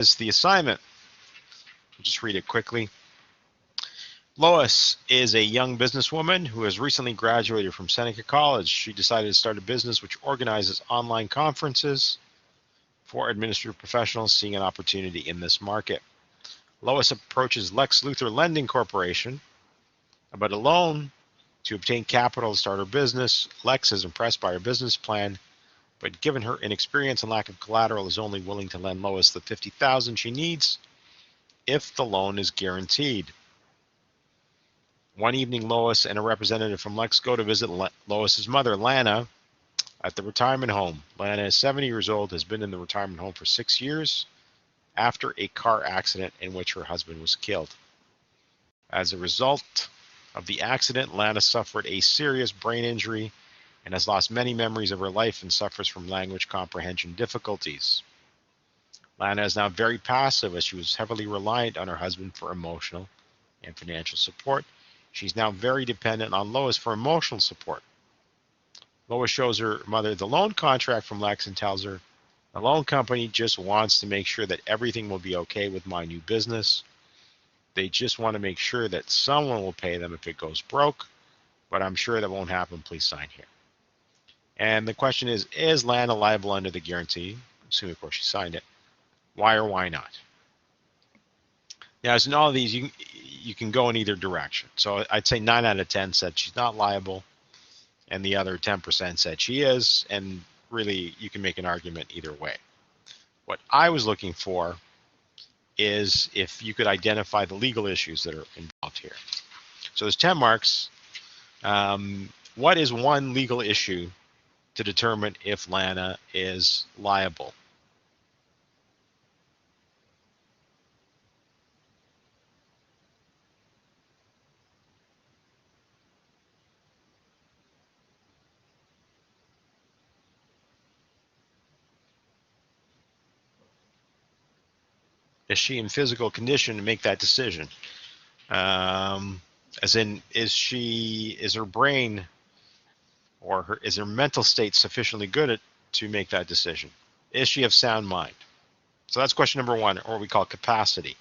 is the assignment. I'll just read it quickly. Lois is a young businesswoman who has recently graduated from Seneca College. She decided to start a business which organizes online conferences for administrative professionals seeking an opportunity in this market. Lois approaches Lex Luthor Lending Corporation about a loan to obtain capital to start her business. Lex is impressed by her business plan, but given her inexperience and lack of collateral, is only willing to lend Lois the $50,000 she needs if the loan is guaranteed. One evening, Lois and a representative from Lex go to visit Lois's mother, Lana, at the retirement home. Lana is 70 years old, has been in the retirement home for 6 years after a car accident in which her husband was killed. As a result of the accident, Lana suffered a serious brain injury and has lost many memories of her life and suffers from language comprehension difficulties. Lana is now very passive as she was heavily reliant on her husband for emotional and financial support. She's now very dependent on Lois for emotional support. Lois shows her mother the loan contract from Lex and tells her the loan company just wants to make sure that everything will be okay with my new business. They just want to make sure that someone will pay them if it goes broke, but I'm sure that won't happen. Please sign here. And the question is Lana liable under the guarantee? Assuming, of course, she signed it. Why or why not? Now, as in all of these, you can go in either direction. So I'd say 9 out of 10 said she's not liable, and the other 10% said she is, and really you can make an argument either way. What I was looking for is if you could identify the legal issues that are involved here. So there's 10 marks. What is one legal issue to determine if Lana is liable? Is she in physical condition to make that decision? As in, is her brain or is her mental state sufficiently good to make that decision? Is she of sound mind? So that's question number one, or what we call capacity.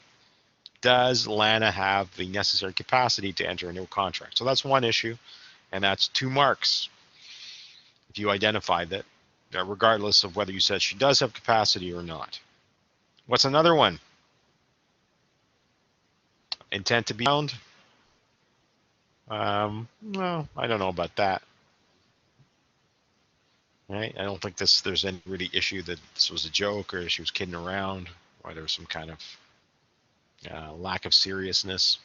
Does Lana have the necessary capacity to enter into a contract? So that's one issue, and that's 2 marks. If you identify that, regardless of whether you said she does have capacity or not. What's another one? Intent to be bound? No, I don't know about that. Right? I don't think there's any really issue that this was a joke or she was kidding around or there was some kind of lack of seriousness.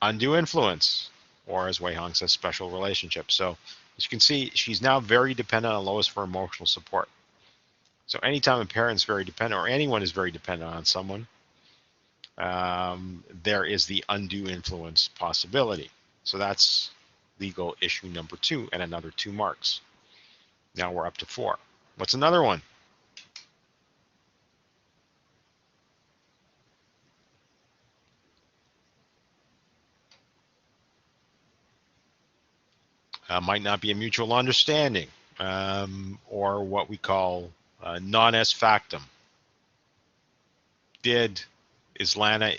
Undue influence, or as Wei Hong says, special relationship. So as you can see, she's now very dependent on Lois for emotional support. So anytime a parent's very dependent, or anyone is very dependent on someone, there is the undue influence possibility. So that's legal issue number 2, and another 2 marks. Now we're up to 4. What's another one? Might not be a mutual understanding, or what we call non est factum. Is Lana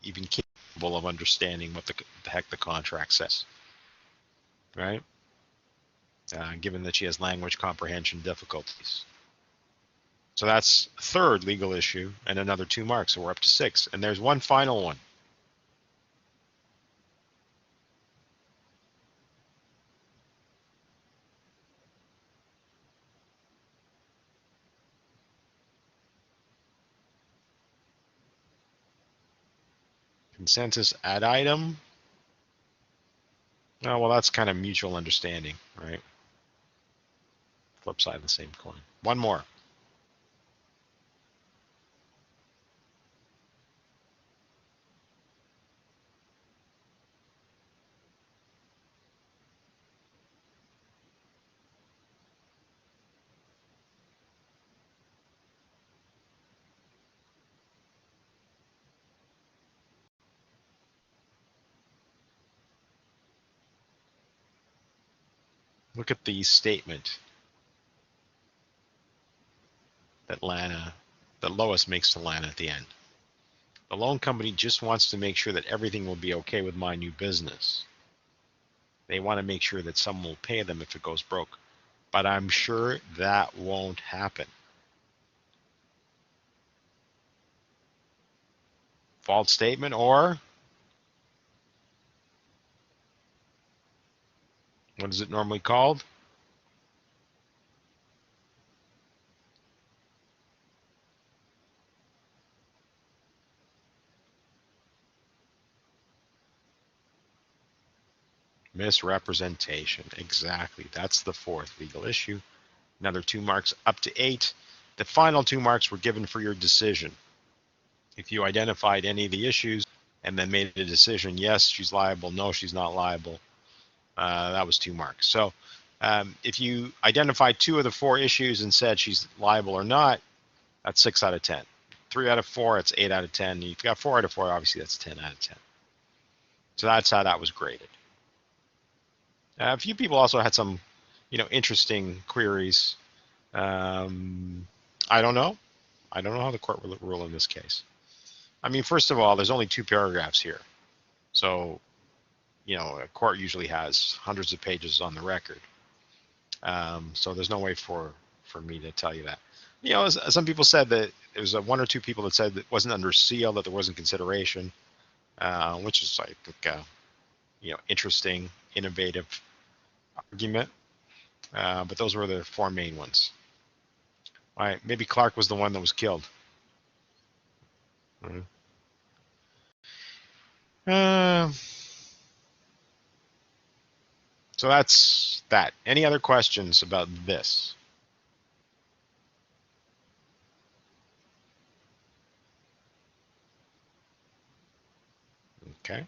even capable of understanding what the heck the contract says? Right? Given that she has language comprehension difficulties. So that's a third legal issue and another 2 marks. So we're up to 6. And there's one final one. Consensus ad item. Oh, well, that's kind of mutual understanding, right? Flip side of the same coin. One more. Look at the statement that Lana that Lois makes to Lana at the end. The loan company just wants to make sure that everything will be okay with my new business. They want to make sure that someone will pay them if it goes broke. But I'm sure that won't happen. False statement, or what is it normally called? Misrepresentation. Exactly. That's the fourth legal issue. Another 2 marks, up to 8. The final 2 marks were given for your decision. If you identified any of the issues and then made a decision, yes, she's liable, no, she's not liable, that was 2 marks. So if you identified 2 of the 4 issues and said she's liable or not, that's 6 out of 10. 3 out of 4, it's 8 out of 10. If you got 4 out of 4, obviously that's 10 out of 10. So that's how that was graded. A few people also had some, interesting queries. I don't know. I don't know how the court will rule in this case. I mean, first of all, there's only 2 paragraphs here. So, a court usually has hundreds of pages on the record. So there's no way for me to tell you that. Some people said that there was 1 or 2 people that said that it wasn't under seal, that there wasn't consideration, which is, I think, interesting, innovative argument. But those were the 4 main ones. All right, maybe Clark was the one that was killed. So that's that. Any other questions about this? Okay.